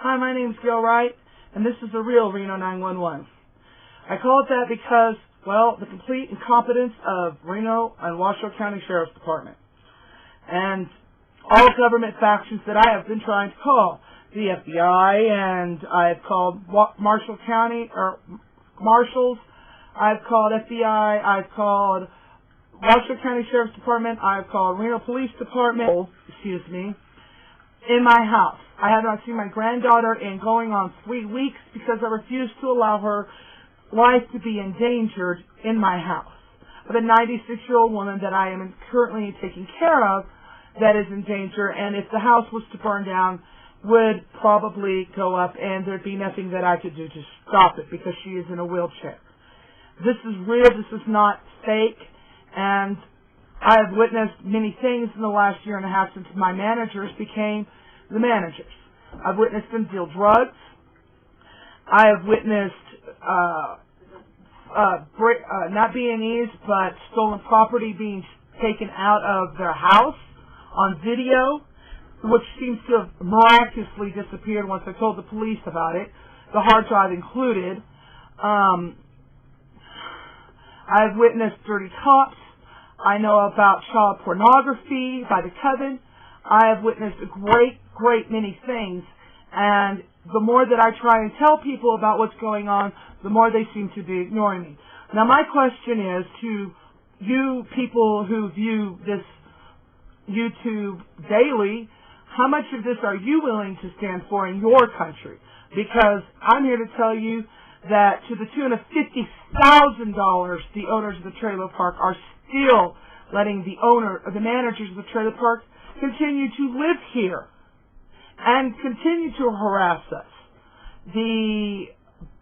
Hi, my name's Gail Wright, and this is the real Reno 911. I call it that because, well, the complete incompetence of Reno and Washoe County Sheriff's Department. And all government factions that I have been trying to call. The FBI, and I've called Marshall County, or Marshals, I've called FBI, I've called Washoe County Sheriff's Department, I've called Reno Police Department, in my house. I have not seen my granddaughter in going on 3 weeks because I refuse to allow her life to be endangered in my house. I have a 96-year-old woman that I am currently taking care of that is in danger, and if the house was to burn down, would probably go up, and there'd be nothing that I could do to stop it because she is in a wheelchair. This is real. This is not fake, and I have witnessed many things in the last year and a half since my managers became the managers. I've witnessed them deal drugs. I have witnessed not B&Es, but stolen property being taken out of their house on video, which seems to have miraculously disappeared once I told the police about it, the hard drive included. I've witnessed dirty cops. I know about child pornography by the coven. I have witnessed a great many things, and the more that I try and tell people about what's going on, the more they seem to be ignoring me. Now, my question is to you people who view this YouTube daily, how much of this are you willing to stand for in your country? Because I'm here to tell you that to the tune of $50,000, the owners of the trailer park are still letting the managers of the trailer park continue to live here and continue to harass us. The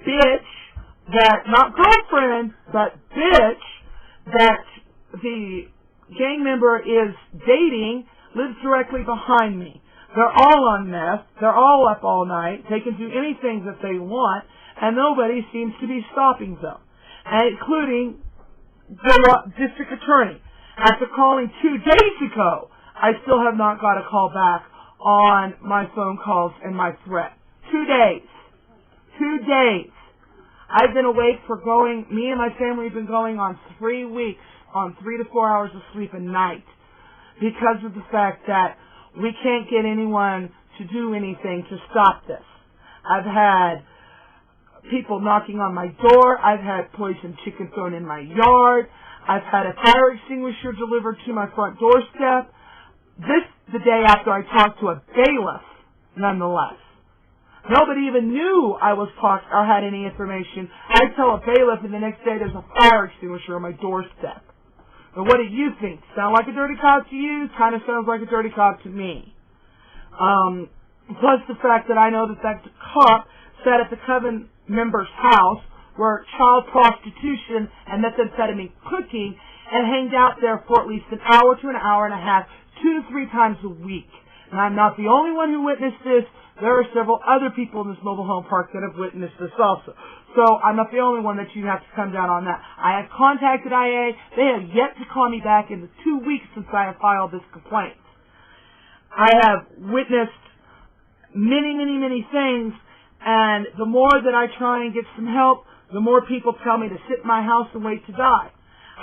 bitch that, not girlfriend, but bitch that the gang member is dating lives directly behind me. They're all on meth. They're all up all night. They can do anything that they want, and nobody seems to be stopping them, including the district attorney. After calling 2 days ago, I still have not got a call back on my phone calls and my threat. 2 days. 2 days. I've been awake me and my family have been going on 3 weeks on 3 to 4 hours of sleep a night because of the fact that we can't get anyone to do anything to stop this. I've had people knocking on my door. I've had poisoned chicken thrown in my yard. I've had a fire extinguisher delivered to my front doorstep. This the day after I talked to a bailiff, nonetheless. Nobody even knew I was talking or had any information. I tell a bailiff, and the next day there's a fire extinguisher on my doorstep. But what do you think? Sound like a dirty cop to you? Kind of sounds like a dirty cop to me. Plus the fact that I know that cop sat at the coven member's house where child prostitution and methamphetamine cooking and hanged out there for at least an hour to an hour and a half, 2 to 3 times a week. And I'm not the only one who witnessed this. There are several other people in this mobile home park that have witnessed this also. So I'm not the only one that you have to come down on that. I have contacted IA. They have yet to call me back in the 2 weeks since I have filed this complaint. I have witnessed many things, and the more that I try and get some help, the more people tell me to sit in my house and wait to die.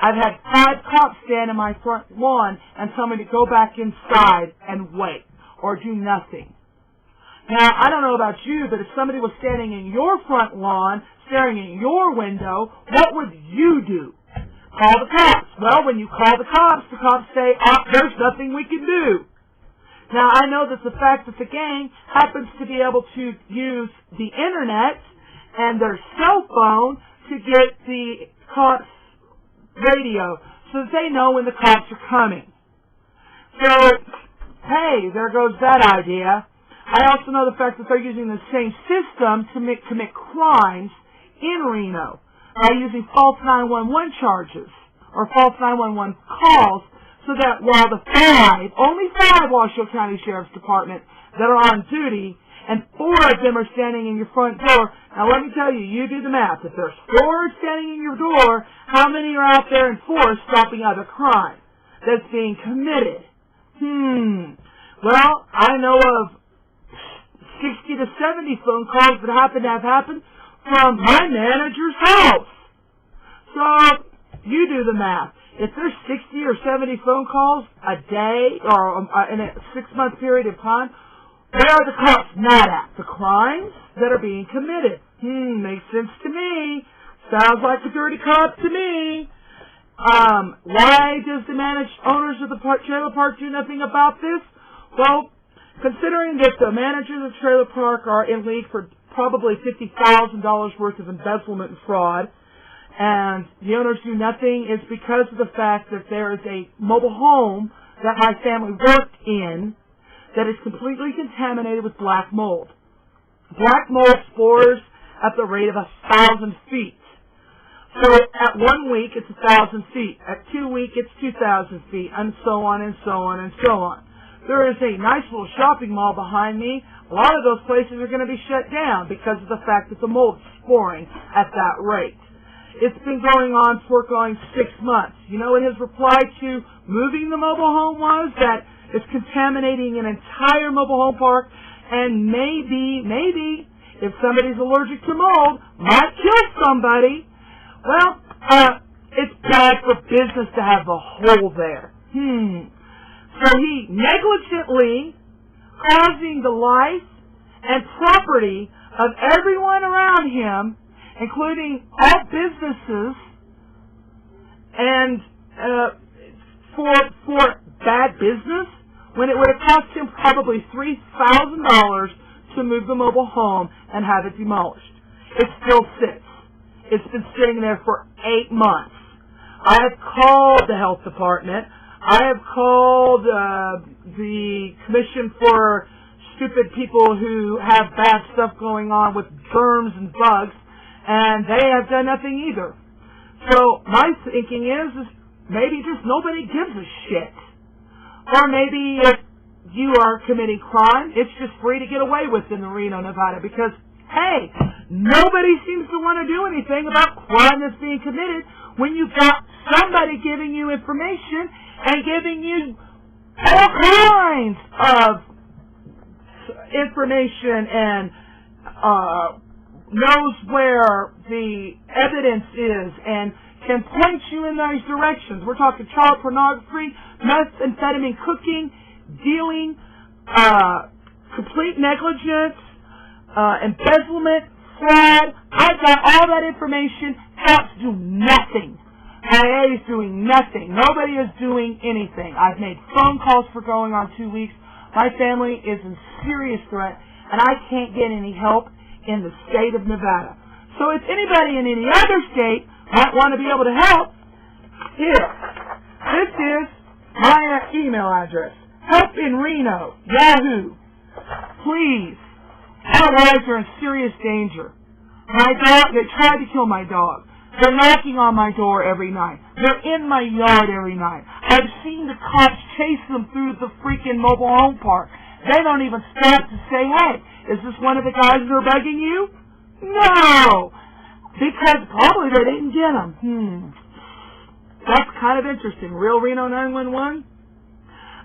I've had 5 cops stand in my front lawn and tell me to go back inside and wait or do nothing. Now, I don't know about you, but if somebody was standing in your front lawn, staring in your window, what would you do? Call the cops. Well, when you call the cops say, there's nothing we can do. Now, I know that the fact that the gang happens to be able to use the internet and their cell phone to get the cops' radio so that they know when the cops are coming. So, hey, there goes that idea. I also know the fact that they're using the same system to commit crimes in Reno by using false 911 charges or false 911 calls, so that while only 5 Washoe County Sheriff's Department that are on duty, and 4 of them are standing in your front door. Now let me tell you, you do the math. If there's 4 standing in your door, how many are out there in force stopping other crime that's being committed? Well, I know of 60 to 70 phone calls that happen to have happened from my manager's house. So you do the math. If there's 60 or 70 phone calls a day or in a 6-month period of time, where are the cops not at? The crimes that are being committed. Makes sense to me. Sounds like a dirty cop to me. Why does the owners of the trailer park do nothing about this? Well, considering that the managers of the trailer park are in league for probably $50,000 worth of embezzlement and fraud, and the owners do nothing, is because of the fact that there is a mobile home that my family worked in that is completely contaminated with black mold. Black mold spores at the rate of 1,000 feet. So at 1 week, it's 1,000 feet. At 2 weeks, it's 2,000 feet, and so on and so on and so on. There is a nice little shopping mall behind me. A lot of those places are going to be shut down because of the fact that the mold is sporing at that rate. It's been going on for 6 months. You know what his reply to moving the mobile home was? That it's contaminating an entire mobile home park, and maybe, if somebody's allergic to mold, might kill somebody. Well, it's bad for business to have the hole there. So he negligently causing the life and property of everyone around him, including all businesses, and for bad business, when it would have cost him probably $3,000 to move the mobile home and have it demolished. It still sits. It's been sitting there for 8 months. I have called the health department. I have called the commission for stupid people who have bad stuff going on with germs and bugs, and they have done nothing either. So my thinking is maybe just nobody gives a shit. Or maybe if you are committing crime, it's just free to get away with in Reno, Nevada, because, hey, nobody seems to want to do anything about crime that's being committed when you've got somebody giving you information and giving you all kinds of information and knows where the evidence is and can point you in those directions. We're talking child pornography, methamphetamine cooking, dealing, complete negligence, embezzlement, fraud. I've got all that information. Cops do nothing. IA is doing nothing. Nobody is doing anything. I've made phone calls for going on 2 weeks. My family is in serious threat, and I can't get any help in the state of Nevada. So if anybody in any other state might want to be able to help, here. This is my email address. Help in Reno, Yahoo. Please. Our lives are in serious danger. My dog, they tried to kill my dog. They're knocking on my door every night. They're in my yard every night. I've seen the cops chase them through the freaking mobile home park. They don't even stop to say, hey, is this one of the guys that are bugging you? No. Because probably they didn't get them. That's kind of interesting. Real Reno 911?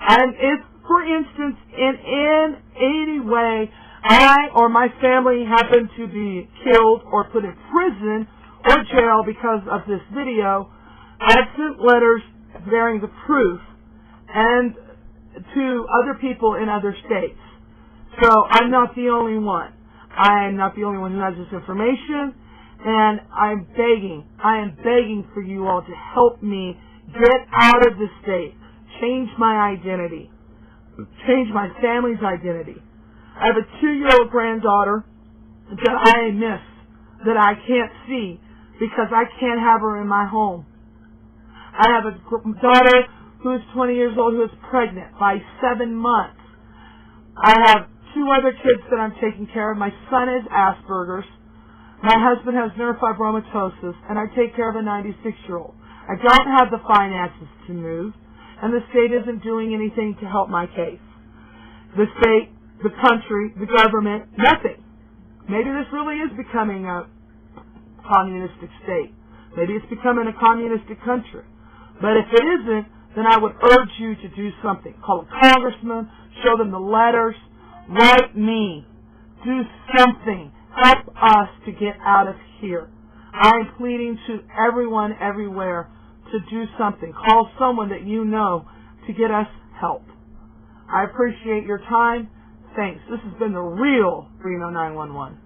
And if, for instance, in any way I or my family happen to be killed or put in prison or jail because of this video, I've sent letters bearing the proof and to other people in other states. So I'm not the only one. I am not the only one who has this information, and I am begging for you all to help me get out of the state, change my identity, change my family's identity. I have a 2-year-old granddaughter that I miss, that I can't see because I can't have her in my home. I have a daughter who is 20 years old who is pregnant by 7 months. I have 2 other kids that I'm taking care of. My son is Asperger's. My husband has neurofibromatosis, and I take care of a 96-year-old. I don't have the finances to move, and the state isn't doing anything to help my case. The state, the country, the government, nothing. Maybe this really is becoming a communistic state. Maybe it's becoming a communistic country. But if it isn't, then I would urge you to do something. Call a congressman, show them the letters, write me. do something. Help us to get out of here. I am pleading to everyone everywhere to do something. Call someone that you know to get us help. I appreciate your time. Thanks. This has been the real Reno 911.